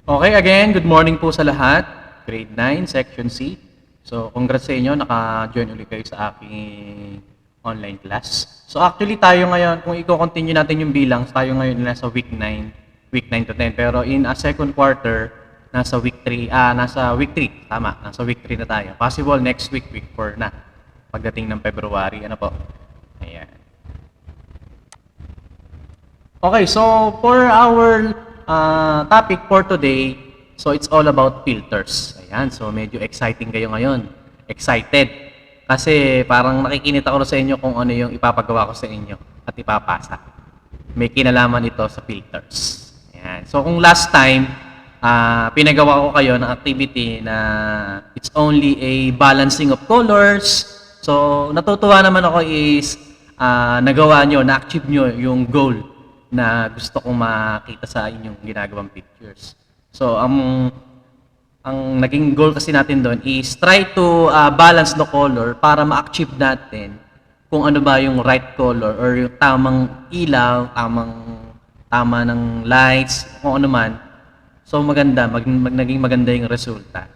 Okay, again, good morning po sa lahat. Grade 9, Section C. So, congrats sa inyo, naka-join ulit kayo sa aking online class. So, actually, tayo ngayon, kung i-continue natin yung bilang, tayo ngayon nasa week 9, week 9 to 10. Pero in a second quarter, nasa week 3, nasa week 3, tama, nasa week 3 na tayo. Possible next week, week 4 na, pagdating ng February. Ano po? Ayan. Okay, so for our topic for today, so it's all about filters. Ayan, so medyo exciting kayo ngayon. Excited. Kasi parang nakikinita ko na sa inyo kung ano yung ipapagawa ko sa inyo at ipapasa. May kinalaman ito sa filters. Ayan. So kung last time, pinagawa ko kayo ng activity na it's only a balancing of colors. So natutuwa naman ako is nagawa nyo, na-achieve nyo yung goal na gusto kong makita sa inyong ginagawang pictures. So, ang naging goal kasi natin doon is try to balance the color para ma-achieve natin kung ano ba yung right color or yung tamang ilaw, tama ng lights, kung ano man. So, maganda, naging maganda yung resulta.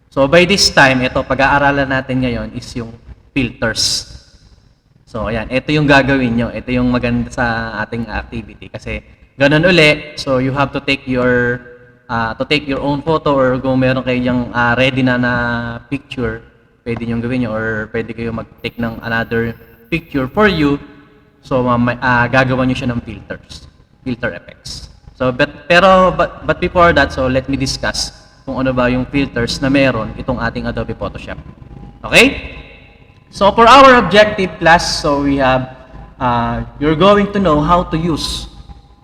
So, by this time, ito, pag-aaralan natin ngayon is yung filters. So, ayan. Ito yung gagawin nyo. Ito yung maganda sa ating activity. Kasi, ganun uli. So, you have to take your own photo or kung meron kayong ready na picture, pwede nyo gawin nyo or pwede kayo mag-take ng another picture for you. So, gagawa nyo siya ng filters. Filter effects. So, but before that, so let me discuss kung ano ba yung filters na meron itong ating Adobe Photoshop. Okay? So for our objective class, so we have, you're going to know how to use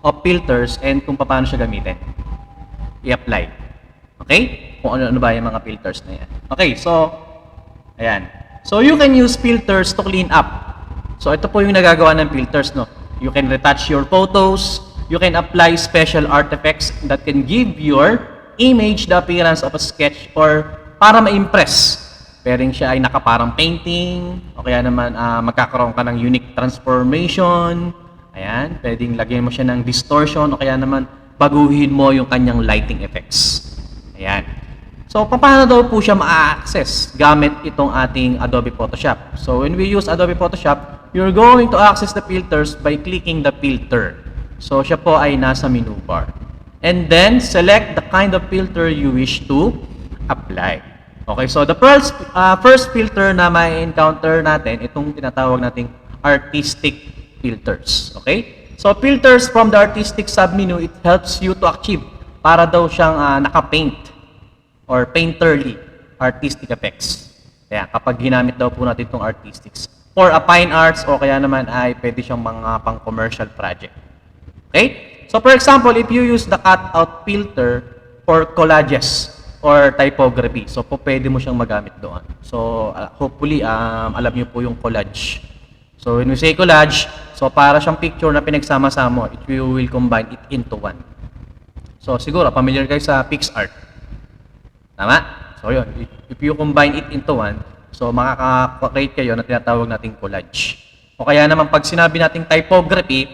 of filters and kung paano siya gamitin. I-apply. Okay? Kung ano ba yung mga filters na yan. Okay, so, ayan. So you can use filters to clean up. So ito po yung nagagawa ng filters, no? You can retouch your photos, you can apply special artifacts that can give your image the appearance of a sketch or para ma-impress. Pwedeng siya ay nakaparang painting, o kaya naman magkakaroon ka ng unique transformation. Ayan, pwedeng lagyan mo siya ng distortion, o kaya naman baguhin mo yung kanyang lighting effects. Ayan. So, paano daw po siya ma-access gamit itong ating Adobe Photoshop? So, when we use Adobe Photoshop, you're going to access the filters by clicking the filter. So, siya po ay nasa menu bar. And then, select the kind of filter you wish to apply. Okay, so the first filter na may encounter natin, itong tinatawag nating artistic filters. Okay? So filters from the artistic submenu, it helps you to achieve para daw siyang naka-paint or painterly artistic effects. Kaya kapag ginamit daw po natin itong artistics. For a fine arts o kaya naman ay pwede siyang mga pang-commercial project. Okay? So for example, if you use the cutout filter for collages, or typography. So, pwede mo siyang magamit doon. So, hopefully, alam niyo po yung collage. So, when we say collage, so para siyang picture na pinagsama-sama, you will combine it into one. So, siguro, familiar kayo sa PixArt. Tama? So, yun. If you combine it into one, so, makaka-create kayo na tinatawag nating collage. O kaya naman, pag sinabi nating typography,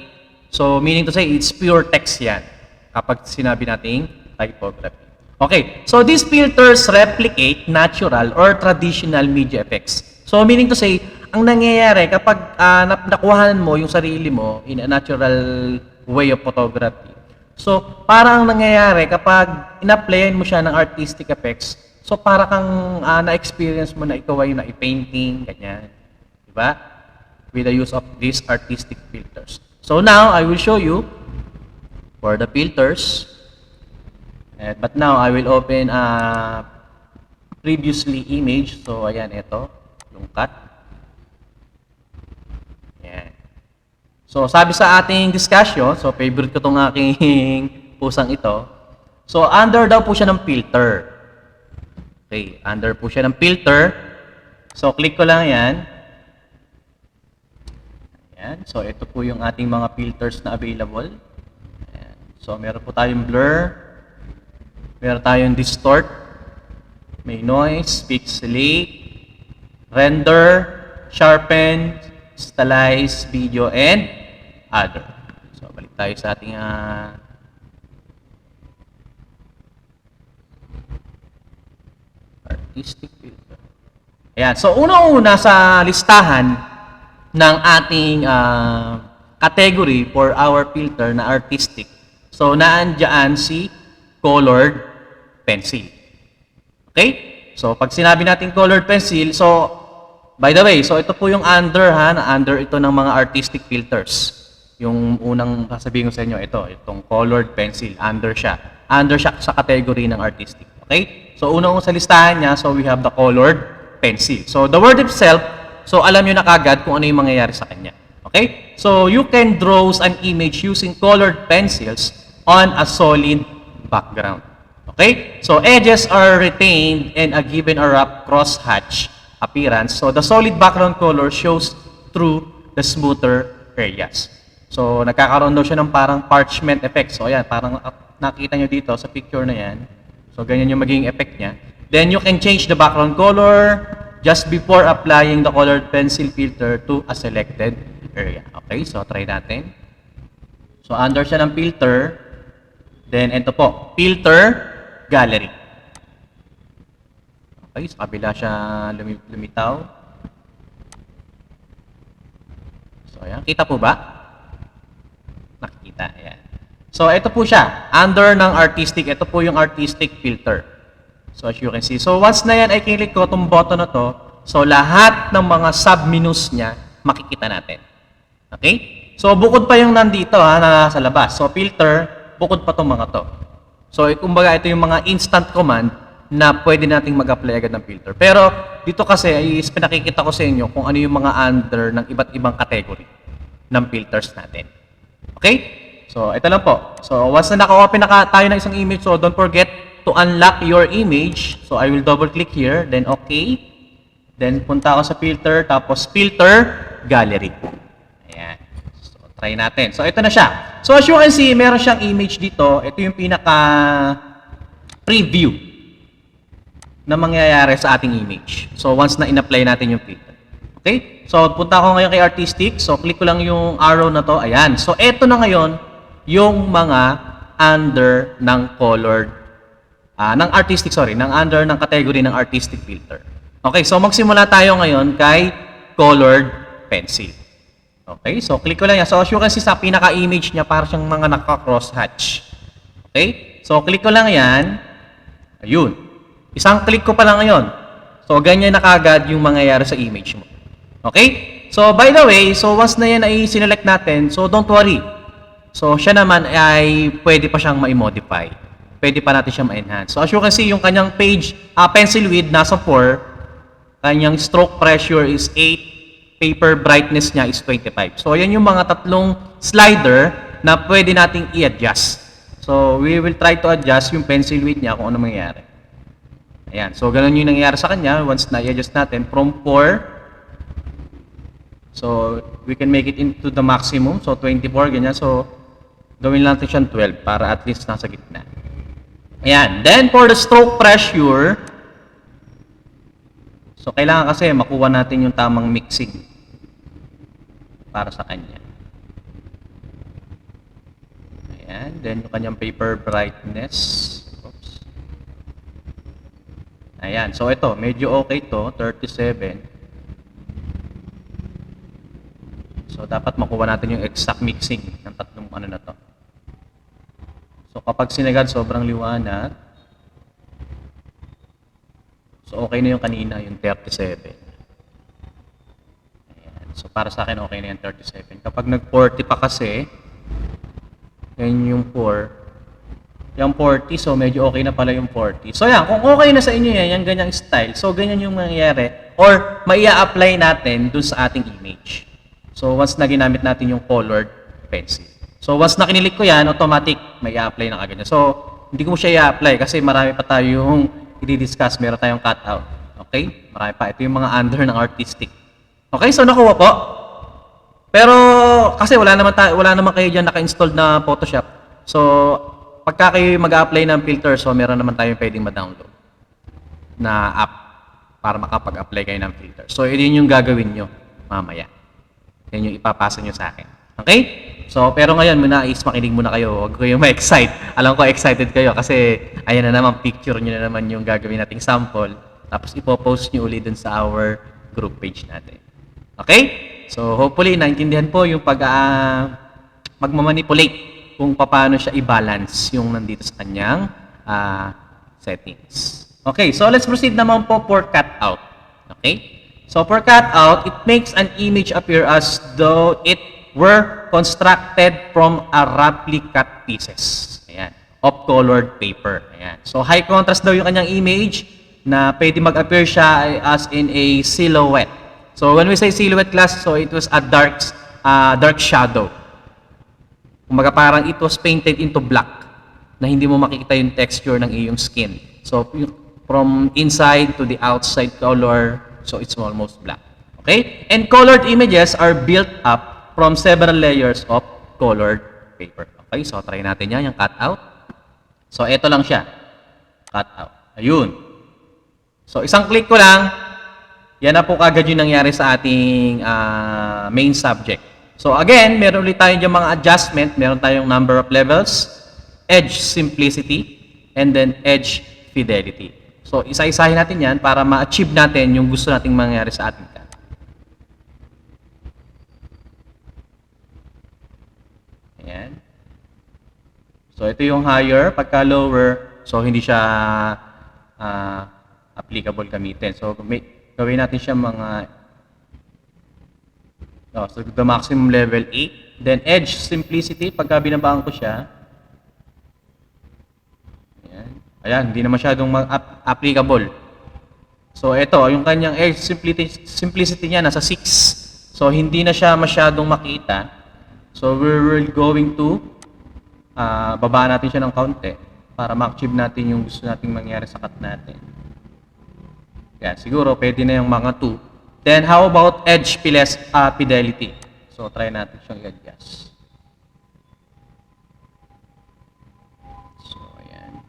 so, meaning to say, it's pure text yan. Kapag sinabi nating typography. Okay, so these filters replicate natural or traditional media effects. So meaning to say, ang nangyayari kapag nakuhanan mo yung sarili mo in a natural way of photography. So parang ang nangyayari kapag in-applyan mo siya ng artistic effects, so para kang na-experience mo na ikaw ay na-painting, ganyan. Diba? With the use of these artistic filters. So now, I will show you for the filters. But now, I will open a previously image. So, ayan, ito. Yung cut. Ayan. So, sabi sa ating discussion, so, favorite ko itong aking pusang ito. So, under daw po siya ng filter. Okay, under po siya ng filter. So, click ko lang yan. Ayan. So, ito po yung ating mga filters na available. Ayan. So, meron po tayong blur. Meron tayong distort, may noise, pixelate, render, sharpen, stylize, video, and other. So, balik tayo sa ating Artistic filter. Ayan. So, una-una sa listahan ng ating category for our filter na artistic. So, naandyan si colored pencil. Okay? So, pag sinabi natin colored pencil, so, by the way, so ito po yung under under ito ng mga artistic filters. Yung unang sasabihin ko sa inyo, itong colored pencil, under siya. Under siya sa category ng artistic. Okay? So, unang sa listahan niya, so we have the colored pencil. So, the word itself, so alam nyo na kagad kung ano yung mangyayari sa kanya. Okay? So, you can draw an image using colored pencils on a solid background. Okay? So, edges are retained and a given a rough crosshatch appearance. So, the solid background color shows through the smoother areas. So, nagkakaroon daw siya ng parang parchment effect. So, ayan, parang nakita nyo dito sa picture na yan. So, ganyan yung magiging effect niya. Then, you can change the background color just before applying the colored pencil filter to a selected area. Okay, so try natin. So, under siya ng filter. Then, ito po, filter gallery. Okay, sa kabila siya lumitaw. So, ayan. Kita po ba? Nakikita. Ayan. So, ito po siya. Under ng artistic, ito po yung artistic filter. So, as you can see. So, once na yan ay kilik ko, itong button na to, so, lahat ng mga sub-menus niya, makikita natin. Okay? So, bukod pa yung nandito, na nasa labas. So, filter, bukod pa itong mga to. So, kumbaga, ito yung mga instant command na pwede nating mag-apply agad ng filter. Pero, dito kasi, is pinakikita ko sa inyo kung ano yung mga under ng iba't ibang category ng filters natin. Okay? So, ito lang po. So, once na naka-open na tayo ng isang image, so don't forget to unlock your image. So, I will double-click here, then okay. Then, punta ako sa filter, tapos filter gallery. Ayan. So, try natin. So, ito na siya. So, as you can see, meron siyang image dito. Ito yung pinaka-preview na mangyayari sa ating image. So, once na in-apply natin yung filter. Okay? So, punta ako ngayon kay artistic. So, click ko lang yung arrow na to. Ayan. So, ito na ngayon yung mga under ng colored, ng artistic, ng under ng category ng artistic filter. Okay, so magsimula tayo ngayon kay colored pencil. Okay, so click ko lang yan. So as you can see sa pinaka-image niya, para siyang mga naka-crosshatch. Okay, so click ko lang yan. Ayun. Isang click ko pa lang ngayon. So ganyan na kagad yung mangyayari sa image mo. Okay, so by the way, so once na yan ay sinelect natin, so don't worry. So, siya naman ay pwede pa siyang ma-modify. Pwede pa natin siyang ma-enhance. So, as you can see, yung kanyang page, pencil width nasa 4, kanyang stroke pressure is 8, paper brightness niya is 25. So, yan yung mga tatlong slider na pwede nating i-adjust. So, we will try to adjust yung pencil width niya kung ano mangyayari. Ayan. So, ganun yung nangyayari sa kanya once na i-adjust natin from 4. So, we can make it into the maximum. So, 24, ganyan. So, gawin lang natin siyang 12 para at least nasa gitna. Ayan. Then, for the stroke pressure, so, kailangan kasi makuha natin yung tamang mixing para sa kanya. Ayan. Then, yung kanyang paper brightness. Oops. Ayan. So, ito. Medyo okay to. 37. So, dapat makuha natin yung exact mixing ng tatlong ano na to. So, kapag sinagad, sobrang liwanag. So, okay na yung kanina, yung 37. Ayan. So, para sa akin, okay na yung 37. Kapag nag-40 pa kasi, yan yung 4. Yung 40, so medyo okay na pala yung 40. So, yan. Kung okay na sa inyo yan, yung ganyang style, so ganyan yung mangyayari. Or, maia-apply natin dun sa ating image. So, once na ginamit natin yung colored pencil. So, once na kinilik ko yan, automatic, may i-apply na agad. So, hindi ko siya i-apply kasi marami pa tayong i-discuss. Meron tayong cutout. Okay? Marami pa. Ito yung mga under ng artistic. Okay? So, nakuha po. Pero, kasi wala naman kayo dyan naka-installed na Photoshop. So, pagka kayo mag-apply ng filter, so meron naman tayong pwedeng ma-download na app para makapag-apply kayo ng filter. So, yun yung gagawin nyo mamaya. Yan yung ipapasa nyo sa akin. Okay? So, pero ngayon, makinig muna kayo. Huwag kayong ma-excite. Alam ko, excited kayo kasi ayan na naman, picture nyo na naman yung gagawin nating sample. Tapos ipopost nyo ulit dun sa our group page natin. Okay? So hopefully naintindihan po yung magmamanipulate kung paano siya i-balance yung nandito sa kanyang settings. Okay, so let's proceed naman po for cutout. Okay? So for cutout, it makes an image appear as though it were constructed from a roughly cut pieces. Ayan, of colored paper. Ayan. So high contrast daw yung kanyang image na pwede mag-appear siya as in a silhouette. So when we say silhouette class, so it was a dark shadow. Kumbaga parang it was painted into black na hindi mo makikita yung texture ng iyong skin. So from inside to the outside color, so it's almost black. Okay? And colored images are built up from several layers of colored paper. Okay? So try natin yan, yung cutout. So ito lang siya. Cutout. Ayun. So isang click ko lang, yan na po kagad yung nangyari sa ating main subject. So again, meron ulit tayo dyan mga adjustment. Meron tayong number of levels, edge simplicity, and then edge fidelity. So isa-isahin natin yan para ma-achieve natin yung gusto nating mangyari sa ating cut. Ayan. So ito yung higher. Pagka lower, so hindi siya applicable gamitin. So gawin natin siya mga so the maximum level 8. Then edge simplicity, pagka binabaan ko siya, ayan, hindi na masyadong applicable. So ito, yung kanyang edge simplicity niya nasa 6. So hindi na siya masyadong makita. So we're going to baba natin siya ng kaunti para ma-achieve natin yung gusto nating mangyari sa cut natin. Yan, siguro pwede na yung mga 2. Then, how about edge fidelity? So, try natin siyang i-adjust. So, ayan.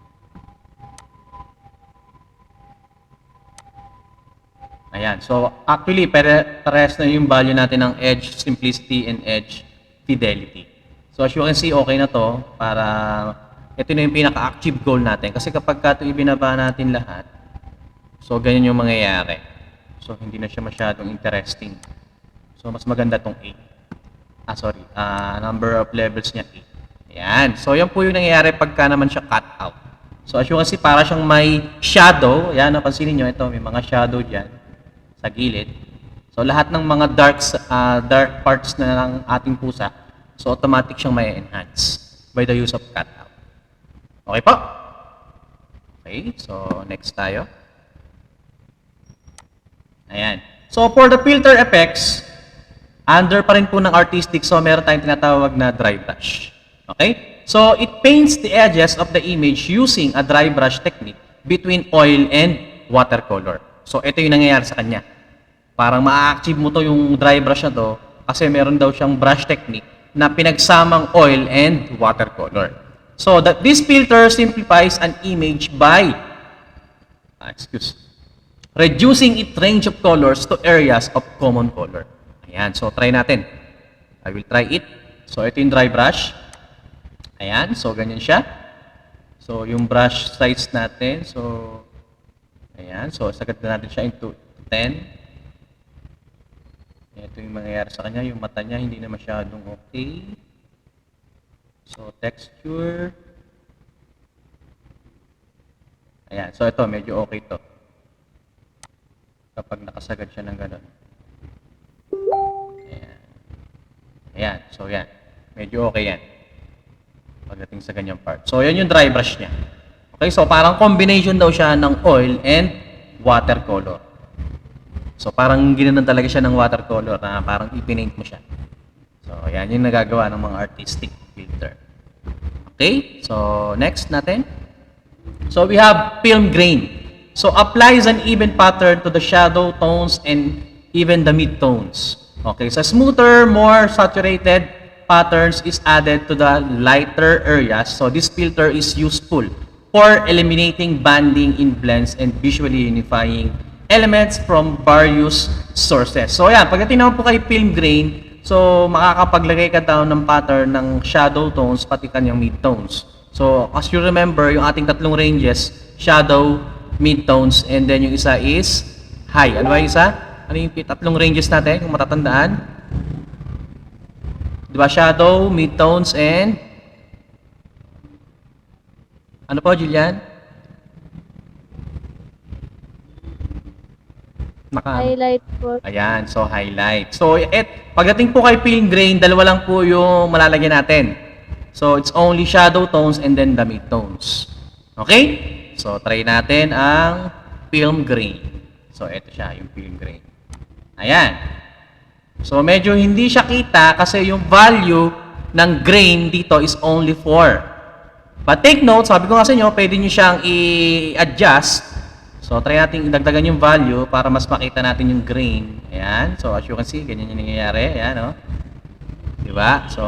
Ayan. So, actually, parehas na yung value natin ng edge simplicity and edge fidelity. So, as you can see, okay na to para ito na yung pinaka-achieve goal natin. Kasi kapag ito ibinaba natin lahat, so, ganyan yung mangyayari. So, hindi na siya masyadong interesting. So, mas maganda tong 8. Number of levels niya 8. Ayan. So, yan po yung nangyayari pagka naman siya cut out. So, as you can see, para siyang may shadow. Ayan, napansinin nyo, ito, may mga shadow dyan sa gilid. So, lahat ng mga dark parts na ng ating pusa, so, automatic siyang may enhance by the use of cut out. Okay po? Okay, so, next tayo. Ayan. So, for the filter effects, under pa rin po ng artistic, so meron tayong tinatawag na dry brush. Okay? So, it paints the edges of the image using a dry brush technique between oil and watercolor. So, ito yung nangyayari sa kanya. Parang ma-achieve mo to yung dry brush na to kasi meron daw siyang brush technique na pinagsamang oil and watercolor. So, this filter simplifies an image by reducing its range of colors to areas of common color. Ayan, so try natin. I will try it. So ito yung dry brush. Ayan, so ganyan siya. So yung brush size natin, so ayan, so sagad na natin siya into 10. Ito yung mangyayari sa kanya, yung mata niya hindi na masyadong okay. So texture. Ayan, so ito medyo okay to. Kapag nakasagad siya ng gano'n. Ayan. Ayan. So, yan. Medyo okay yan. Pagdating sa ganyang part. So, yan yung dry brush niya. Okay? So, parang combination daw siya ng oil and watercolor. So, parang ginanon talaga siya ng watercolor na parang ipinaint mo siya. So, yan yung nagagawa ng mga artistic filter. Okay? So, next natin. So, we have film grain. So, applies an even pattern to the shadow tones and even the mid-tones. Okay, so smoother, more saturated patterns is added to the lighter areas. So, this filter is useful for eliminating banding in blends and visually unifying elements from various sources. So, ayan, pagdating naman po kay film grain, so, makakapaglagay ka daw ng pattern ng shadow tones, pati kanyang mid-tones. So, as you remember, yung ating tatlong ranges, shadow, midtones, and then yung isa is high. Ano ba yung isa? Ano yung tatlong ranges natin kung matatandaan? Di ba? Shadow, midtones, and ano po, Julian? Highlight po. Ayan, so highlight. So, pagdating po kay film grain, dalawa lang po yung malalagyan natin. So, it's only shadow tones and then the midtones. Okay? So, try natin ang film grain. So, ito siya, yung film grain. Ayan. So, medyo hindi siya kita kasi yung value ng grain dito is only 4. But take note, sabi ko nga sa inyo, pwede nyo siyang i-adjust. So, try natin idagdagan yung value para mas makita natin yung grain. Ayan. So, as you can see, ganyan yung nangyayari. Ayan, o. Diba? So,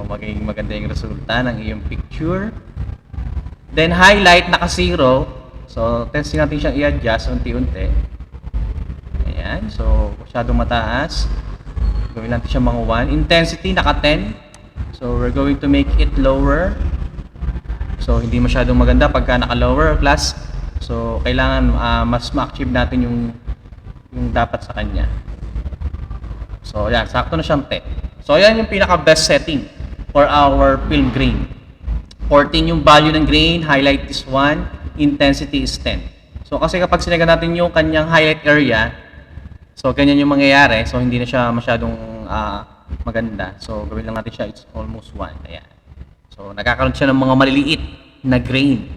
magiging maganda yung resulta ng iyong picture. Then, highlight, naka-0. So, testing natin siyang i-adjust unti-unti. Ayan. So, masyadong mataas. Gawin natin siya mga 1. Intensity, naka-10. So, we're going to make it lower. So, hindi masyadong maganda pagka naka-lower class. So, kailangan mas ma-achieve natin yung dapat sa kanya. So, ayan. Sakto na siyang 10. So, ayan yung pinaka-best setting for our film grain. 14 yung value ng grain, highlight is 1, intensity is 10. So, kasi kapag sinaga natin yung kanyang highlight area, so, ganyan yung mangyayari. So, hindi na siya masyadong maganda. So, gawin lang natin siya, it's almost 1. Ayan. So, nagkakaroon siya ng mga maliliit na grain.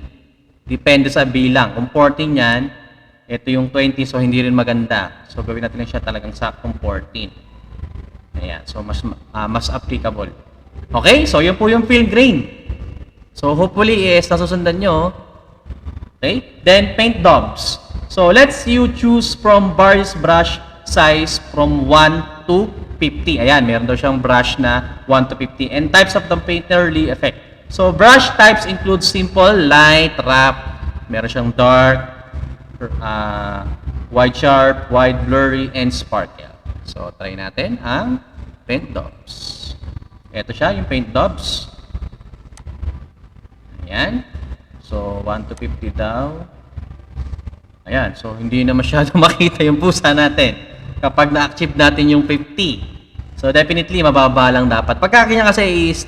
Depende sa bilang. Kung 14 yan, ito yung 20, so hindi rin maganda. So, gawin natin lang siya talagang saktong 14. Ayan. So, mas applicable. Okay? So, yun po yung film grain. So, hopefully, nasusundan nyo. Okay? Then, paint daubs. So, let's you choose from various brush size from 1 to 50. Ayan, meron daw siyang brush na 1 to 50. And types of the painterly effect. So, brush types include simple, light, rough, meron siyang dark, wide sharp, wide blurry, and sparkle. So, try natin ang paint daubs. Ito siya, yung paint daubs. Ayan. So, 1 to 50 daw. Ayan. So, hindi na masyado makita yung pusa natin kapag na-achieve natin yung 50. So, definitely, mababa lang dapat. Pagka kanya kasi is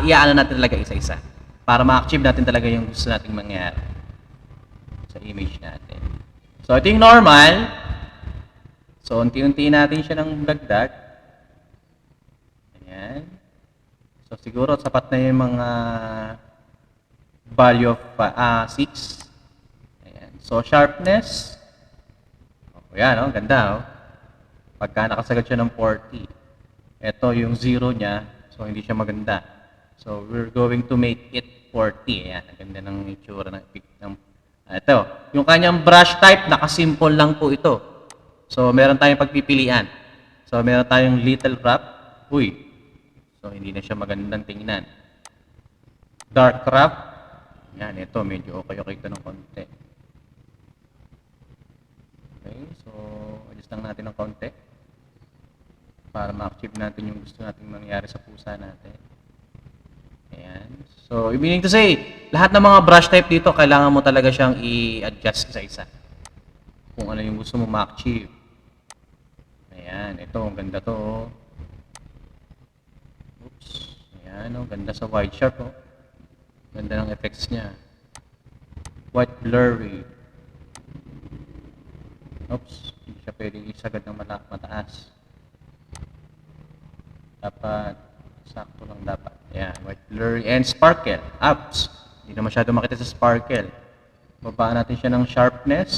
iaano natin talaga isa-isa para ma-achieve natin talaga yung gusto nating mangyari sa image natin. So, ito yung normal. So, unti-unti natin siya ng dagdag. Ayan. So, siguro sapat na yung mga value of 6. Ayan. So, sharpness. O, yan, ganda, Pagka nakasagad siya ng 40. Ito yung 0 niya. So, hindi siya maganda. So, we're going to make it 40. Ayan, ang ganda ng itsura ng ito. Yung kanyang brush type, nakasimple lang po ito. So, meron tayong pagpipilian. So, meron tayong little rough. Uy. So, hindi na siya magandang tingnan. Dark rough. Ayan, ito. Medyo okay ito ng konti. Okay, so, adjust lang natin ng konti para ma-achieve natin yung gusto nating mangyari sa pusa natin. Ayan. So, meaning to say, lahat ng mga brush type dito, kailangan mo talaga siyang i-adjust isa-isa. Kung ano yung gusto mo ma-achieve. Ayan. Ito, ang ganda to. Oops. Ayan, ganda sa wide sharp. Ganda ng effects niya. White blurry. Oops. Hindi siya pwedeng isagad ng mataas. Dapat sakto lang dapat. Ayan, white blurry and sparkle. Ups. Hindi na masyado makita sa sparkle. Babaan natin siya ng sharpness.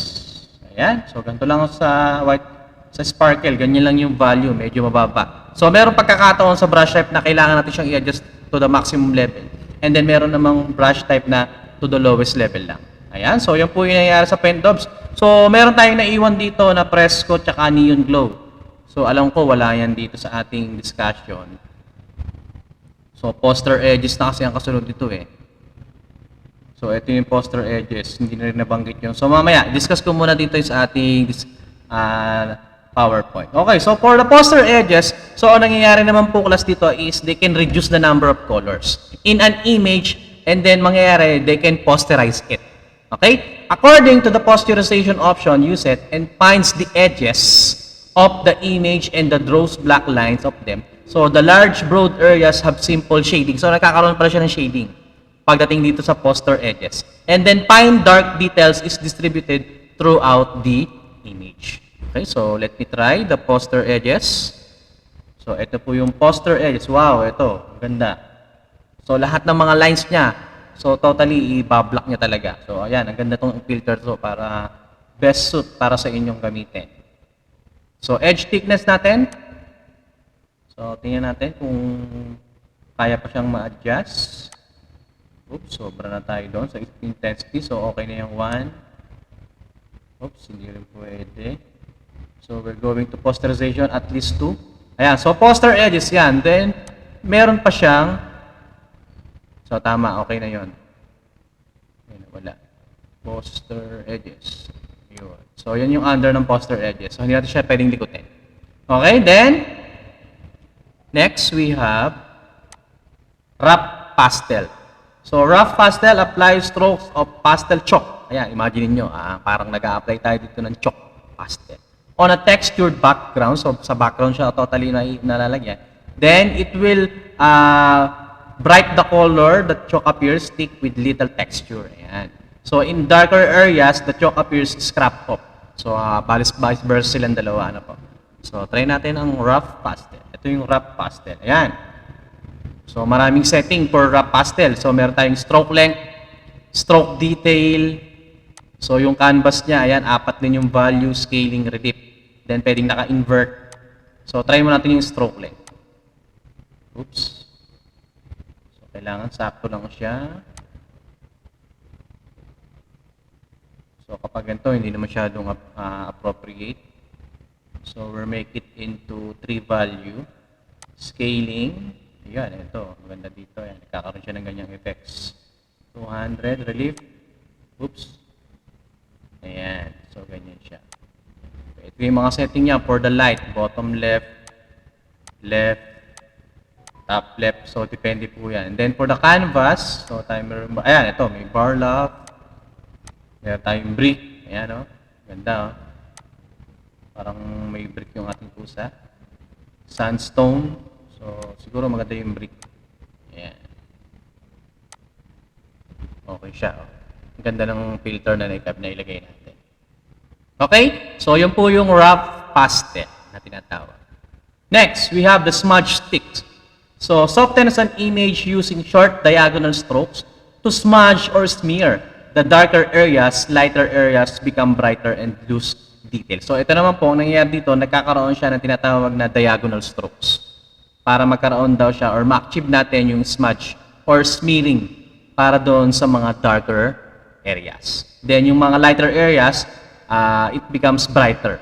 Ayan. So, ganito lang sa sparkle. Ganyan lang yung value. Medyo mababa. So, meron pagkakataon sa brush type na kailangan natin siyang i-adjust to the maximum level. And then, meron namang brush type na to the lowest level lang. Ayan. So, yan po yung nangyayari sa paint daubs. So, meron tayong naiwan dito na Fresco tsaka Neon Glow. So, alam ko wala yan dito sa ating discussion. So, poster edges na kasi ang kasunod dito So, ito yung poster edges. Hindi na rin nabanggit yun. So, mamaya, discuss ko muna dito sa ating PowerPoint. Okay, so for the poster edges, so ang nangyayari naman po class dito is they can reduce the number of colors in an image and then mangyayari, they can posterize it. Okay? According to the posterization option, use it and finds the edges of the image and the draws black lines of them. So, the large broad areas have simple shading. So, nagkakaroon pala siya ng shading pagdating dito sa poster edges. And then, fine dark details is distributed throughout the image. Okay, so let me try the poster edges. So, ito po yung poster edges. Wow, ito. Ganda. So, lahat ng mga lines niya, so, totally i-block niya talaga. So, ayan, ang ganda tong filter to para best suit para sa inyong gamitin. So, edge thickness natin. So, tingnan natin kung kaya pa siyang ma-adjust. Oops, sobra na tayo doon sa intensity. So, okay na yung 1. Oops, hindi rin pwede. So, we're going to posterization at least 2. Ayan, so poster edges yan. Then, meron pa siyang, so tama, okay na yun. Ayan, wala. Poster edges. Yun. So, yan yung under ng poster edges. So, hindi natin siya pwedeng likutin. Okay, then, next we have rough pastel. So, rough pastel applies strokes of pastel chalk. Ayan, imagine niyo, parang nag-a-apply tayo dito ng chalk pastel. On a textured background, so sa background siya totally nalalagyan. Then, it will bright the color, the chalk appears thick with little texture. Ayan. So, in darker areas, the chalk appears scrap off. So, vice versa silang dalawa. Ano po? So, try natin ang rough pastel. Ito yung rough pastel. Ayan. So, maraming setting for rough pastel. So, meron tayong stroke length, stroke detail. So, yung canvas niya, ayan, 4 din yung value, scaling, relief. Then, pwedeng naka-invert. So, try mo natin yung stroke length. Oops. So, kailangan sakto lang siya. So, kapag ganito, hindi na masyadong appropriate. So, we'll make it into 3 value. Scaling. Ayan, ito. Maganda dito. Ayan, nagkakaroon siya ng ganyang effects. 200, relief. Oops. Ayan. So, ganyan siya. Ito yung mga setting niya for the light. Bottom left, left, top left. So, depende po yan. And then, for the canvas, so, timer, ayan, ito. May bar lock. Meron tayong brick. Ayan, o. Ganda, o. Parang may brick yung ating pusa. Sandstone. So, siguro maganda yung brick. Ayan. Okay siya. Oh. Ang ganda ng filter na ilagay natin. Okay? So, yun po yung rough pastel na tinatawag. Next, we have the smudge stick. So, softens an image using short diagonal strokes to smudge or smear. The darker areas, lighter areas become brighter and lose detail. So, ito naman po, ang nangyayari dito, nagkakaroon siya ng tinatawag na diagonal strokes. Para magkaroon daw siya or ma-achieve natin yung smudge or smearing para doon sa mga darker areas. Then, yung mga lighter areas, it becomes brighter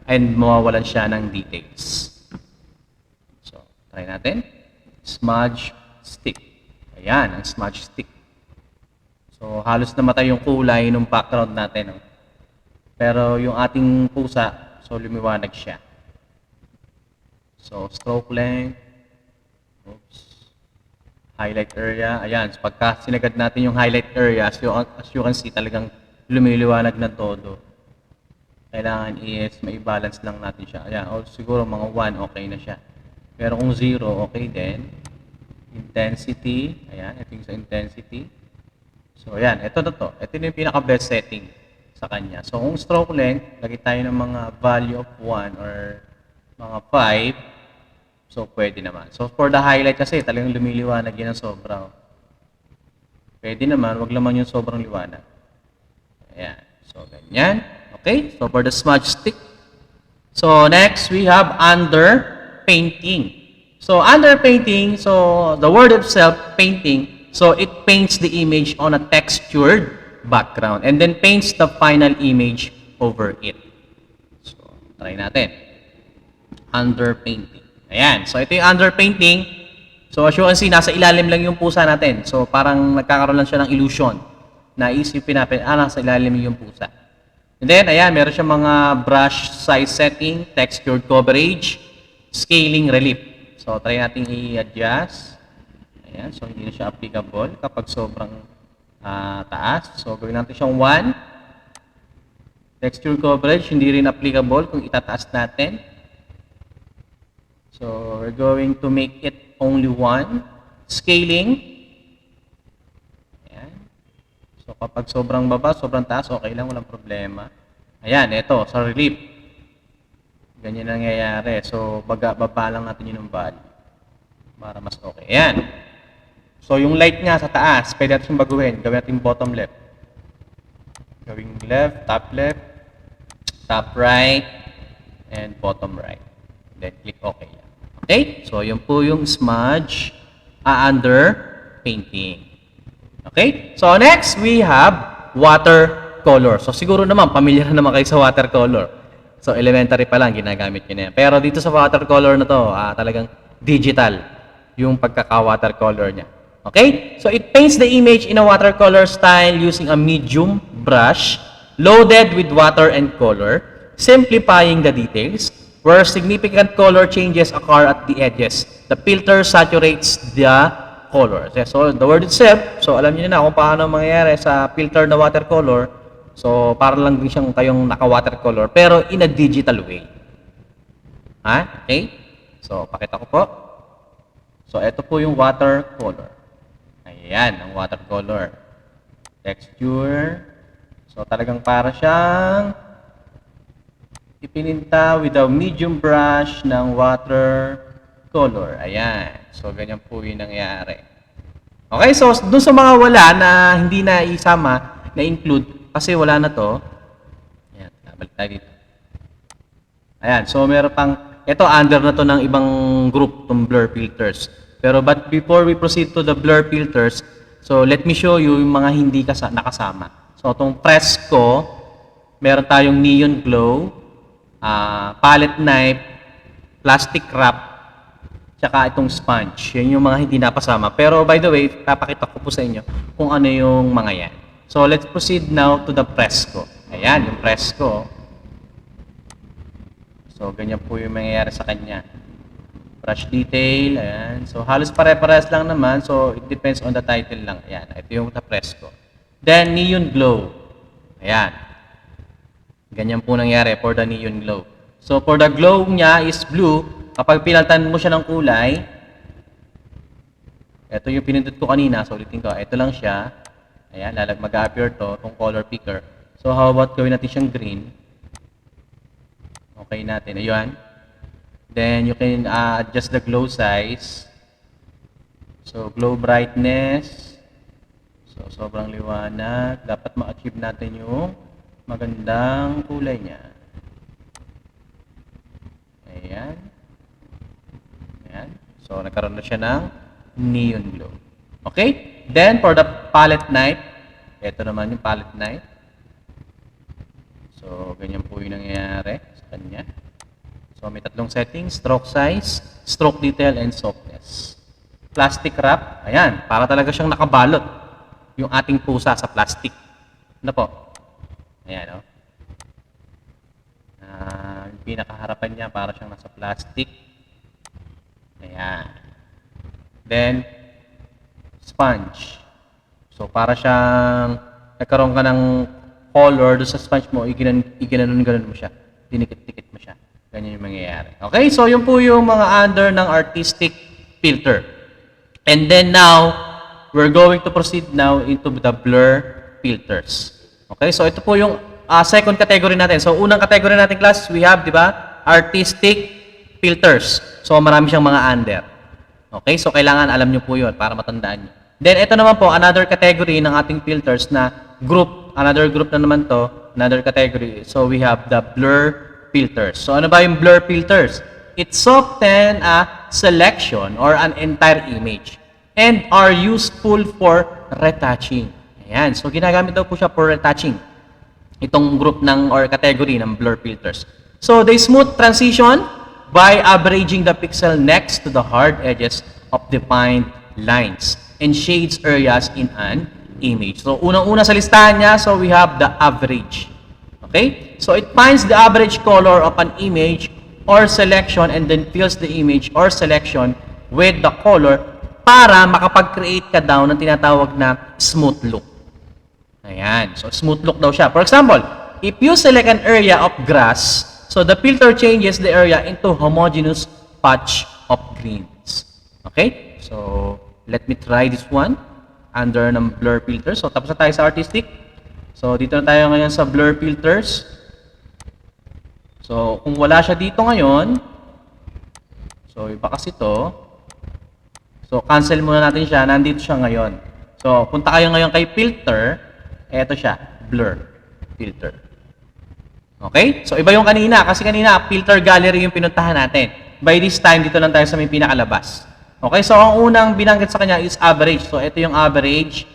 and mawawalan siya ng details. So, try natin. Smudge stick. Ayan, ang smudge stick. So, halos namatay yung kulay ng background natin. No? Pero yung ating pusa, so lumiwanag siya. So, stroke length. Oops. Highlight area. Ayan, so pagka sinagad natin yung highlight area, so as you can see, talagang lumiliwanag na todo. Kailangan is may balance lang natin siya. Ayan, o siguro mga 1, okay na siya. Pero kung 0, okay din. Intensity. Ayan, ito yung sa intensity. So, ayan, ito na to. Ito yung pinaka-best setting sa kanya. So, kung stroke length, lagay tayo ng mga value of 1 or mga 5. So, pwede naman. So, for the highlight kasi, talagang lumiliwanag yan ng sobra. Pwede naman, wag naman yung sobrang liwanag. Ayan. So, ganyan. Okay? So, for the smudge stick. So, next, we have under painting. So, under painting, so, the word itself, painting, so, it paints the image on a textured background and then paints the final image over it. So, try natin. Under painting. Ayan. So, ito yung under painting. So, as you can see, nasa ilalim lang yung pusa natin. So, parang nagkakaroon lang siya ng illusion. Naisipin natin, nasa ilalim yung pusa. And then, ayan, meron siya mga brush size setting, textured coverage, scaling relief. So, try natin i-adjust. Ayan. So, hindi na siya applicable kapag sobrang taas. So, gawin natin siyang 1. Texture coverage, hindi rin applicable kung itataas natin. So, we're going to make it only 1. Scaling. Ayan. So, kapag sobrang baba, sobrang taas, okay lang, walang problema. Ayan, ito, sa relief. Ganyan nangyayari. So, baba lang natin yun ng value. Para mas okay. Ayan. So, yung light nga sa taas, pwede natin siyang baguhin. Gawin natin bottom left. Gawing left, top right, and bottom right. Then, click OK lang. Okay? So, yun po yung smudge under painting. Okay? So, next, we have watercolor. So, siguro naman, pamilyar naman kayo sa watercolor. So, elementary pa lang, ginagamit nyo na yan. Pero dito sa watercolor na to, talagang digital yung pagkaka-watercolor niya. Okay? So, it paints the image in a watercolor style using a medium brush loaded with water and color, simplifying the details. Where significant color changes occur at the edges, the filter saturates the colors. So, the word itself, so alam niyo na kung paano mangyayari sa filter na watercolor. So, para lang din siyang kayong naka-watercolor, pero in a digital way. Ha? Okay? So, pakita ko po. So, ito po yung watercolor. Ayan, ang watercolor. Texture. So, talagang para siyang ipininta with a medium brush ng watercolor. Ayan. So, ganyan po yung nangyari. Okay, so, dun sa mga wala na hindi na isama, na-include, kasi wala na to. Ayan, balik tayo dito. Ayan, so, meron pang, ito, under na to ng ibang group, itong blur filters. Pero, but before we proceed to the blur filters, so, let me show you yung mga hindi nakasama. So, itong Fresco, meron tayong neon glow, palette knife, plastic wrap, tsaka itong sponge. Yan yung mga hindi napasama. Pero by the way, papakita ko po sa inyo kung ano yung mga yan. So, let's proceed now to the Fresco. Ayan, yung Fresco. So, ganyan po yung mangyayari sa kanya. Brush detail, ayan. So, halos pare-parehas lang naman. So, it depends on the title lang. Ayan, ito yung the Fresco. Then, neon glow. Ayan. Ganyan po nangyari for the neon glow. So, for the glow niya is blue. Kapag pinaltan mo siya ng kulay, ito yung pinindot ko kanina. So, ulitin ko. Ito lang siya. Ayan, mag-appear to, itong color picker. So, how about gawin natin siyang green? Okay natin. Ayan. Then, you can adjust the glow size. So, glow brightness. So, sobrang liwanag. Dapat ma-achieve natin yung magandang kulay niya. Ayan. Ayan. So, nagkaroon na siya ng neon glow. Okay? Then, for the palette knife, ito naman yung palette knife. So, ganyan po yung nangyayari sa kanya. So, may tatlong settings: stroke size, stroke detail, and softness. Plastic wrap. Ayan. Para talaga siyang nakabalot yung ating pusa sa plastic. Ano po? Ayan, o. Yung pinakaharapan niya, para siyang nasa plastic. Ayan. Then, sponge. So, para siyang nagkaroon ka ng color doon sa sponge mo, iginanon mo siya. Dinikit-tikit mo siya. Ganyan yung mangyayari. Okay? So, yun po yung mga under ng artistic filter. And then now, we're going to proceed now into the blur filters. Okay? So, ito po yung second category natin. So, unang category natin, class, we have, di ba, artistic filters. So, marami siyang mga under. Okay? So, kailangan alam nyo po yun para matandaan nyo. Then, ito naman po, another category ng ating filters na group. Another group na naman to, another category. So, we have the blur filters. So, ano ba yung blur filters? It's often a selection or an entire image and are useful for retouching. Ayan. So, ginagamit daw po siya for retouching. Itong group ng or category ng blur filters. So, they smooth transition by averaging the pixel next to the hard edges of defined lines and shades areas in an image. So, unang-una sa listahan niya, so we have the average. Okay? So, it finds the average color of an image or selection and then fills the image or selection with the color para makapag-create ka daw ng tinatawag na smooth look. Ayan. So, smooth look daw siya. For example, if you select an area of grass, so the filter changes the area into homogeneous patch of greens. Okay? So, let me try this one under ng blur filter. So, tapos na tayo sa artistic. So, dito na tayo ngayon sa blur filters. So, kung wala siya dito ngayon, so, iba kasi to. So, cancel muna natin siya. Nandito siya ngayon. So, punta kayo ngayon kay filter. Eto siya, blur filter. Okay? So, iba yung kanina. Kasi kanina, filter gallery yung pinuntahan natin. By this time, dito lang tayo sa may pinakalabas. Okay? So, ang unang binanggit sa kanya is average. So, ito yung average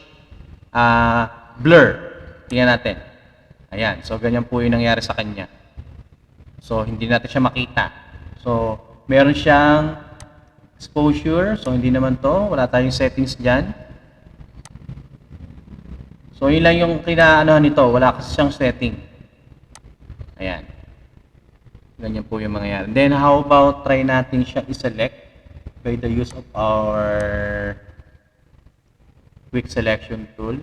blur. Tingnan natin. Ayan. So, ganyan po yung nangyari sa kanya. So, hindi natin siya makita. So, meron siyang exposure. So, hindi naman to. Wala tayong settings dyan. So, yun lang yung kinaanohan nito. Wala kasi siyang setting. Ayan. Ganyan po yung mangyayari. Then, how about try natin siya i-select by the use of our quick selection tool.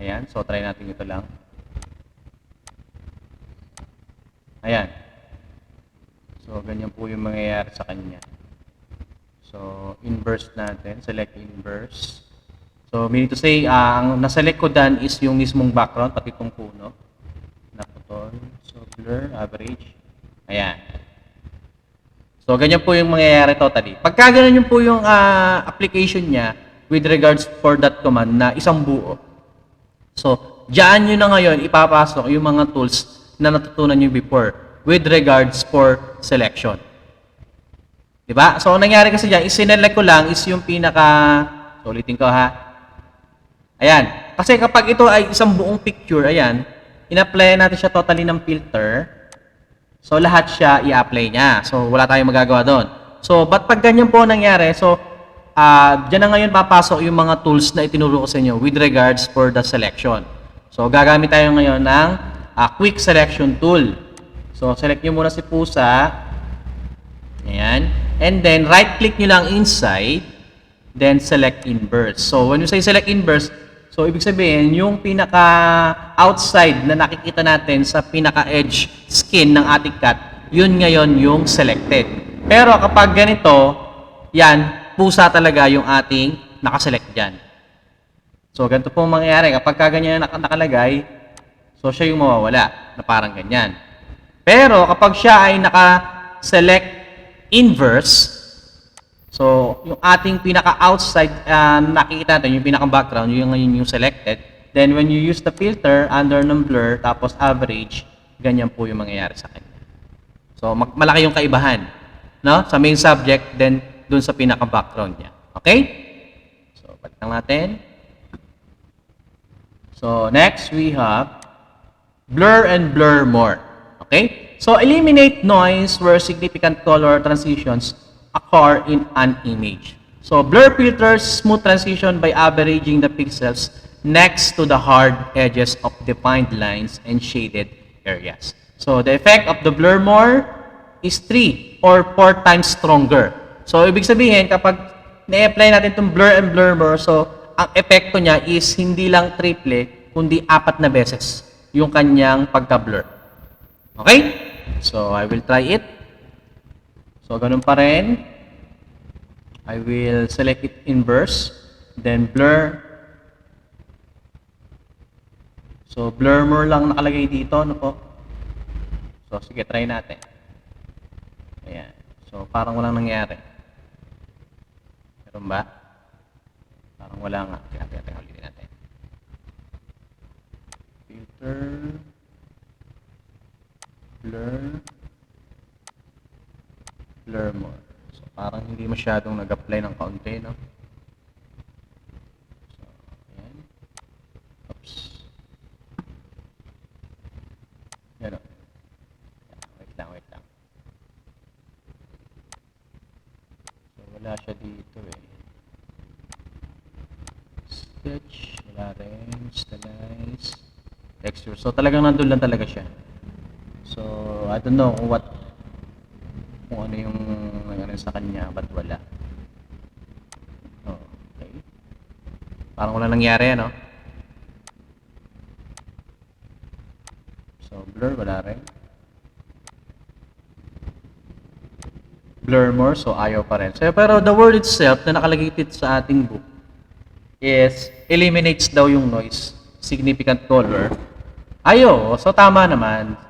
Ayan. So, try natin ito lang. Ayan. So, ganyan po yung mangyayari sa kanya. So, inverse natin. Select inverse. So, meaning to say, ang nasa ko dyan is yung mismong background, pati itong puno. Naputol. So, blur, average. Ayan. So, ganyan po yung mangyayari totally. Pagka ganyan yung po yung application niya with regards for that command na isang buo. So, dyan nyo na ngayon ipapasok yung mga tools na natutunan nyo before with regards for selection. Diba? So, ang nangyari kasi dyan, isinelect ko lang is yung pinaka, so, ulitin ko ha. Ayan. Kasi kapag ito ay isang buong picture, ayan, in-apply natin siya totally ng filter. So, lahat siya i-apply niya. So, wala tayong magagawa doon. So, but pag ganyan po nangyari, so, dyan na ngayon papasok yung mga tools na itinuro ko sa inyo with regards for the selection. So, gagamit tayo ngayon ng quick selection tool. So, select nyo muna si pusa. Ayan. And then, right-click nyo lang inside. Then, select inverse. So, when you say select inverse, so, ibig sabihin, yung pinaka-outside na nakikita natin sa pinaka-edge skin ng ating cat, yun ngayon yung selected. Pero kapag ganito, yan, pusa talaga yung ating nakaselect dyan. So, ganito po mangyayari. Kapag ganyan nakalagay, so siya yung mawawala na parang ganyan. Pero kapag siya ay naka-select inverse, so, yung ating pinaka-outside nakikita natin, yung pinaka-background, yung ngayon yung selected. Then, when you use the filter, under ng blur, tapos average, ganyan po yung mangyayari sa kanya. So, malaki yung kaibahan. No? Sa main subject, then dun sa pinaka-background niya. Okay? So, balik lang natin. So, next we have blur and blur more. Okay? So, eliminate noise where significant color transitions occur in an image. So, blur filters smooth transition by averaging the pixels next to the hard edges of defined lines and shaded areas. So, the effect of the blur more is 3 or 4 times stronger. So, ibig sabihin, kapag na-apply natin itong blur and blur more, so, ang epekto niya is hindi lang triple, kundi 4 na beses yung kanyang pagka-blur. Okay? So, I will try it. So, ganun pa rin. I will select it inverse. Then, blur. So, blur more lang nakalagay dito. Ano po? So, sige, try natin. Ayan. So, parang walang nangyari. Meron ba? Parang wala nga. Kaya ulitin natin. Filter. Blur. Blur more. So, parang hindi masyadong nag-apply ng kaunti, no? So, ayan. Oops. Yan o. Wait lang. So, wala siya dito eh. Sketch. Wala rin. Stylize. Texture. So, talagang nandun lang talaga siya. So, I don't know kung ano yung nangyari sa kanya, ba't wala. Okay. Parang wala nangyari, ano? So, blur, wala rin. Blur more, so ayaw pa rin. So, pero the word itself na nakalagay dito sa ating book is eliminates daw yung noise, significant color. Ayaw, so tama naman.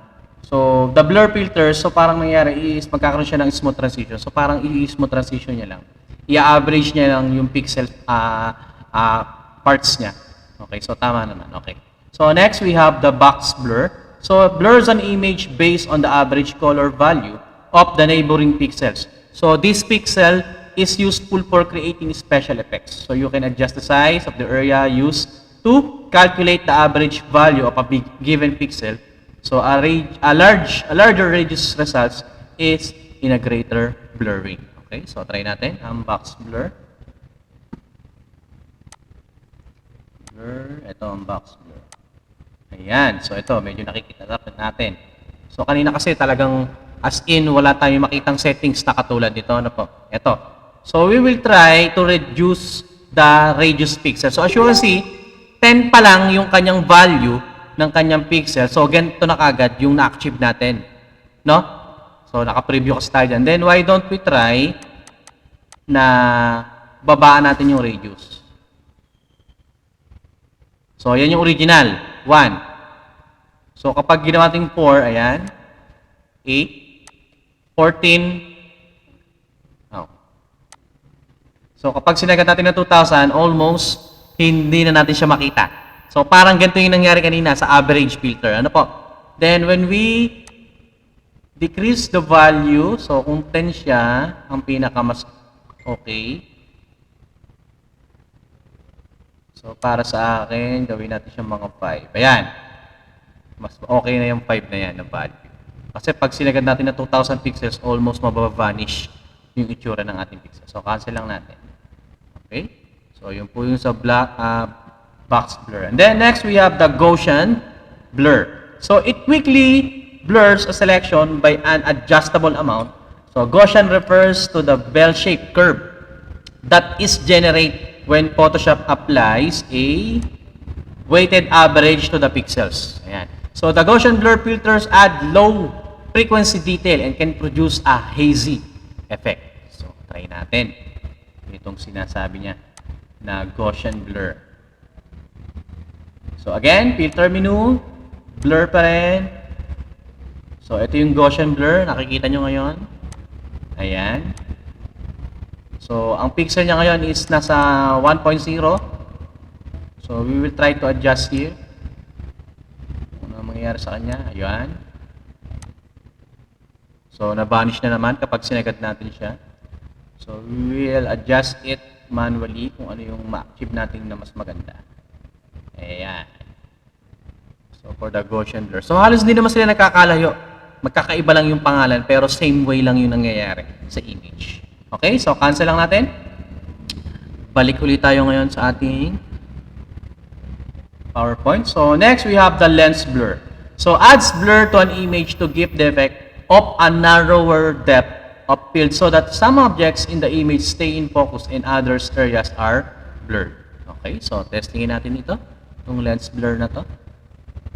So, the blur filter, so parang nangyari is magkakaroon siya ng smooth transition. So, parang i-smooth transition niya lang. I-average niya lang yung pixel parts niya. Okay, so tama naman. Okay. So, next we have the box blur. So, blurs an image based on the average color value of the neighboring pixels. So, this pixel is useful for creating special effects. So, you can adjust the size of the area used to calculate the average value of a given pixel. So, a larger radius results is in a greater blurring. Okay, so try natin ang box blur. Ito ang box blur. Ayan, so ito, medyo nakikita natin. So, kanina kasi talagang as in, wala tayong makitang settings na katulad dito. Ano po? Ito. So, we will try to reduce the radius pixel. So, as you can see, 10 pa lang yung kanyang value ng kanyang pixel. So, ganito na kagad yung na-achieve natin. No? So, naka-preview kasi tayo dyan. Then, why don't we try na babaan natin yung radius? So, yan yung original. 1. So, kapag ginawa natin 4, ayan. 8. 14. Oh. So, kapag sinagad natin ng 2,000, almost hindi na natin siya makita. So, parang ganito yung nangyari kanina sa average filter. Ano po? Then, when we decrease the value, so kung 10 siya, ang pinaka mas okay. So, para sa akin, gawin natin siya mga 5. Ayan. Mas okay na yung 5 na yan na value. Kasi pag sinagad natin na 2,000 pixels, almost mababa-vanish yung itsura ng ating pixel. So, cancel lang natin. Okay? So, yun po yung sa box blur. And then, next, we have the Gaussian blur. So, it quickly blurs a selection by an adjustable amount. So, Gaussian refers to the bell-shaped curve that is generated when Photoshop applies a weighted average to the pixels. Ayan. So, the Gaussian blur filters add low frequency detail and can produce a hazy effect. So, try natin. Itong sinasabi niya na Gaussian blur. So, again, filter menu, blur pa rin. So, ito yung Gaussian blur. Nakikita nyo ngayon. Ayan. So, ang pixel niya ngayon is nasa 1.0. So, we will try to adjust here. Ano mangyayari sa kanya? Ayan. So, na-vanish na naman kapag sinagad natin siya. So, we will adjust it manually kung ano yung ma-achieve natin na mas maganda. Ayan. So, for the Gaussian blur. So, halos hindi naman sila nagkakalayo. Magkakaiba lang yung pangalan, pero same way lang yung nangyayari sa image. Okay? So, cancel lang natin. Balik ulit tayo ngayon sa ating PowerPoint. So, next, we have the lens blur. So, adds blur to an image to give the effect of a narrower depth of field so that some objects in the image stay in focus and other areas are blurred. Okay, so testingin natin ito. Itong lens blur na to.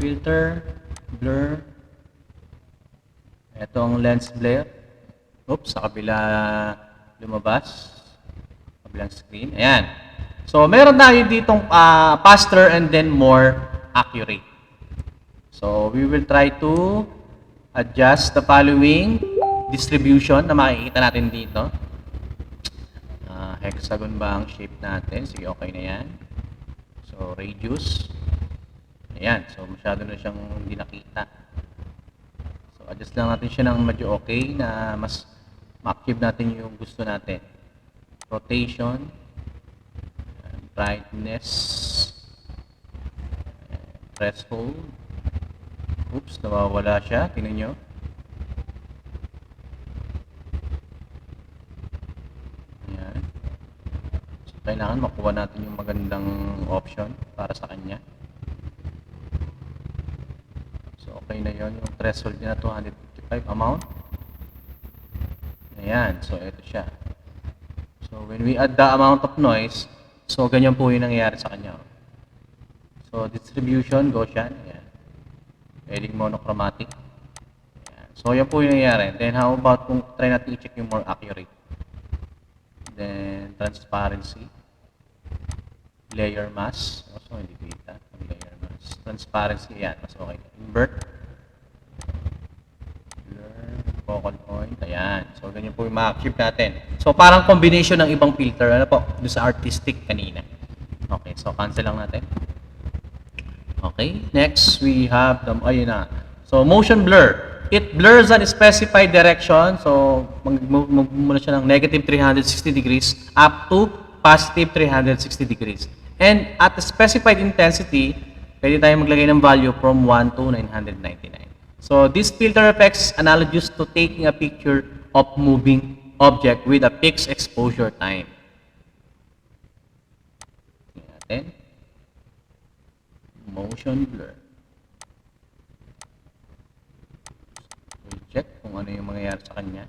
Filter, blur. Itong lens blur. Oops, sa kabila lumabas. Kabilang screen. Ayan. So, meron tayo ditong faster and then more accurate. So, we will try to adjust the following distribution na makikita natin dito. Hexagon ba ang shape natin? Sige, okay na yan. So, radius. Ayan. So, masyado na siyang hindi nakita. So, adjust lang natin siya ng medyo okay na mas ma-achieve natin yung gusto natin. Rotation. Brightness. Threshold. Oops, nawawala siya. Tingnan nyo. Kailangan makuha natin yung magandang option para sa kanya. So, okay na yon yung threshold niya na 255 amount. Ayan. So, ito siya. So, when we add the amount of noise, so, ganyan po yung nangyayari sa kanya. So, distribution, Gaussian. Ayan. Pwedeng monochromatic. Ayan. So, yan po yung nangyayari. Then, how about kung try natin i-check yung more accurate? Then, transparency. Layer mask. Also, hindi kita. Layer mask. Transparency. Ayan. Mas okay. Invert. Blur. Focal point. Ayan. So, ganyan po yung ma-achieve natin. So, parang combination ng ibang filter. Ano po? Doon sa artistic kanina. Okay. So, cancel lang natin. Okay. Next, we have the... Ayun na. So, motion blur. It blurs an specified direction. So, mag-move muna siya ng negative 360 degrees up to positive 360 degrees. And at the specified intensity, pwede tayo maglagay ng value from 1 to 999. So, this filter effects analogous to taking a picture of moving object with a fixed exposure time. Tingnan natin. Motion blur. Check kung ano yung mangyayari sa kanya.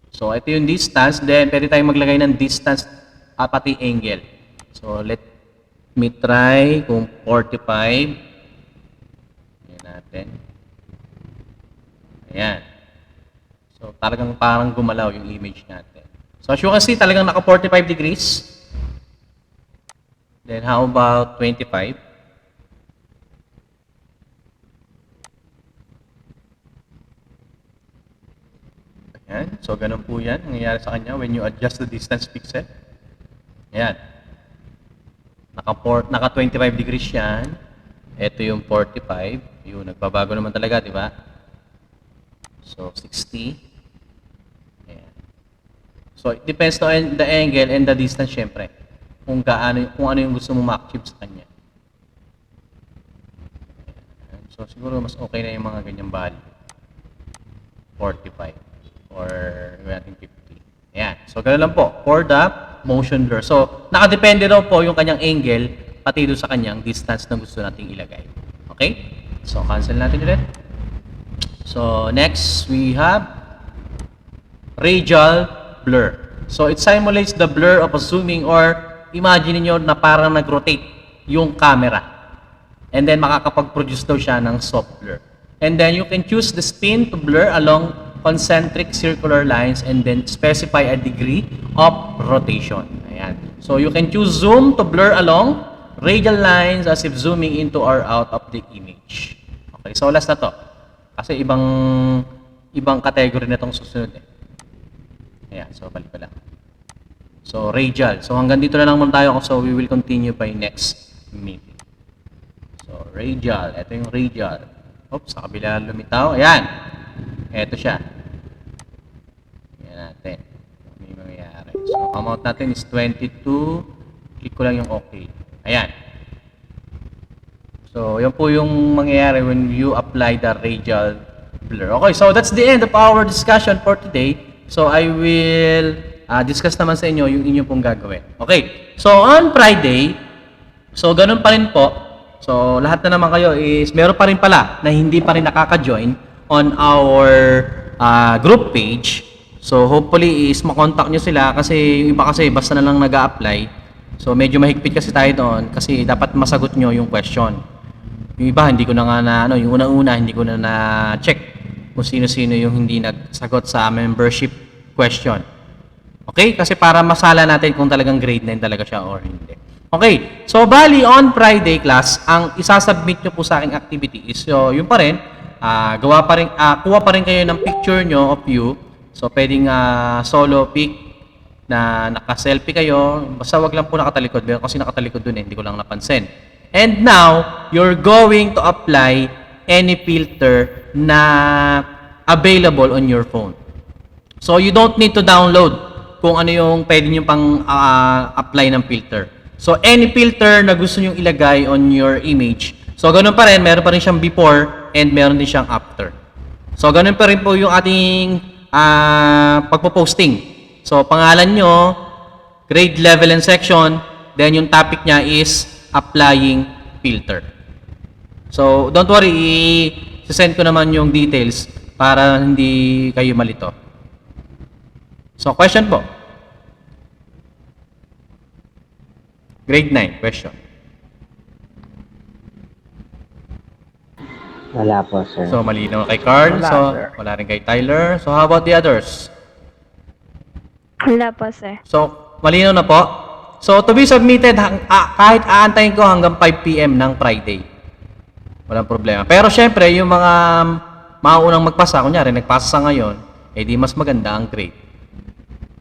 So, ito yung distance. Then, pwede tayong maglagay ng distance at pati angle. So, let me try kung 45. Ayan natin. Ayan. So, parang gumalaw yung image natin. So, as you can see, talagang naka 45 degrees. Then, how about 25? Ayan. So, ganun po yan. Nangyayari sa kanya when you adjust the distance pixel. Ayan. Naka 25 degrees yan. Ito yung 45. Yung nagbabago naman talaga, di ba? So, 60. Ayan. So, it depends on the angle and the distance, syempre. Kung ano yung gusto mo ma-achieve sa kanya. Ayan. So, siguro mas okay na yung mga ganyang value. 45. Or natin 50. Ayan. So, gano'n lang po for the motion blur. So, nakadepende daw po yung kanyang angle pati doon sa kanyang distance na gusto nating ilagay. Okay? So, cancel natin ulit. So, next, we have radial blur. So, it simulates the blur of a zooming or imagine niyo na parang nag-rotate yung camera. And then, makakapag-produce daw siya ng soft blur. And then, you can choose the spin to blur along concentric circular lines and then specify a degree of rotation. Ayan. So, you can choose zoom to blur along radial lines as if zooming into or out of the image. Okay, so last na to. Kasi ibang category na itong susunod eh. Ayan, so balik pa lang. So, radial. So, hanggang dito na lang muna tayo. So, we will continue by next meeting. So, radial. Ito yung radial. Oops, sa kabila lumitaw. Ayan. Ito siya. Ayan natin. Ano yung mangyayari. So, amount natin is 22. Click ko lang yung OK. Ayan. So, yan po yung mangyayari when you apply the radial blur. Okay, so that's the end of our discussion for today. So, I will discuss naman sa inyo yung inyong pong gagawin. Okay, so on Friday, so ganun pa rin po. So, lahat na naman kayo is, meron pa rin pala na hindi pa rin nakaka-join on our group page. So, hopefully is makontak nyo sila kasi yung iba kasi basta na lang nag-a-apply. So, medyo mahigpit kasi tayo doon kasi dapat masagot nyo yung question. Yung iba, hindi ko na nga na, yung unang-una, hindi ko na na-check kung sino-sino yung hindi nagsagot sa membership question. Okay? Kasi para masala natin kung talagang grade 9 talaga siya or hindi. Okay. So, bali, on Friday class, ang isasubmit nyo po sa aking activity is, so, yun pa rin, kuha pa rin kayo ng picture nyo of you. So, pwedeng solo pic na naka-selfie kayo. Basta wag lang po nakatalikod. Kasi nakatalikod dun eh, hindi ko lang napansin. And now, you're going to apply any filter na available on your phone. So, you don't need to download kung ano yung pwede nyo pang apply ng filter. So, any filter na gusto nyo ilagay on your image. So, ganun pa rin. Meron pa rin siyang before and meron din siyang after. So, ganun pa rin po yung ating pagpo-posting. So, pangalan nyo, grade, level, and section. Then, yung topic niya is applying filter. So, don't worry. I-send ko naman yung details para hindi kayo malito. So, question po. Grade 9, question. Wala po, sir. So, malinaw kay Carl. Wala, So, sir. wala rin kay Tyler. So, how about the others? Wala po, sir. So, malinaw na po. So, to be submitted, kahit aantayin ko hanggang 5 p.m. ng Friday. Walang problema. Pero, syempre, yung mga mauunang magpasa, kunyari, nagpasa sa ngayon, eh di mas maganda ang grade.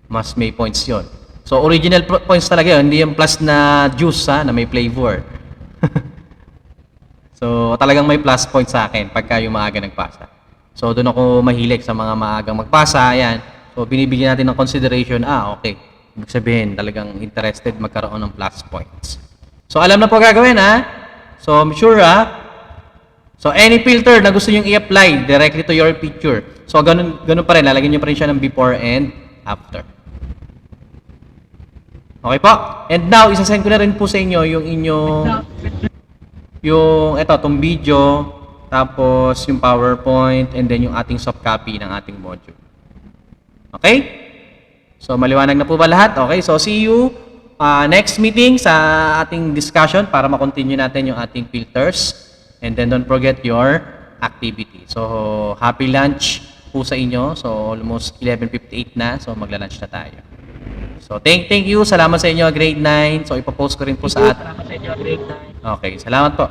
Mas may points yon. So, original points talaga yun. Hindi yung plus na juice, na may flavor. So, talagang may plus point sa akin pagka yung maaga nagpasa. So, doon ako mahilig sa mga maagang magpasa. Ayan. So, binibigyan natin ng consideration. Okay. Ibig sabihin, talagang interested magkaroon ng plus points. So, alam na po gagawin, So, I'm sure, So, any filter na gusto nyo i-apply directly to your picture. So, ganun pa rin. Lalagyan nyo pa rin siya ng before and after. Okay po? And now, isasend ko na rin po sa inyo yung inyong itong video, tapos yung PowerPoint, and then yung ating soft copy ng ating module. Okay? So, maliwanag na po ba lahat? Okay, so see you next meeting sa ating discussion para makontinue natin yung ating filters. And then don't forget your activity. So, happy lunch po sa inyo. So, almost 11:58 na. So, magla-lunch na tayo. So, thank you. Salamat sa inyo, grade 9. So, ipopost ko rin po sa atin. Salamat sa inyo, grade 9. Okay, salamat po.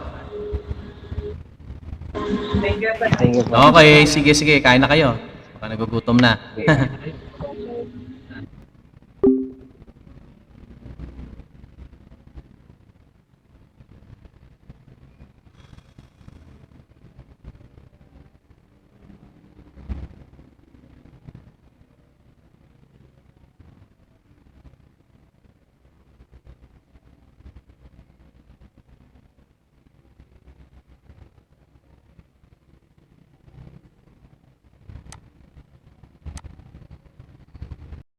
Thank you. Thank you po. Okay, sige. Kain na kayo. Baka nagugutom na.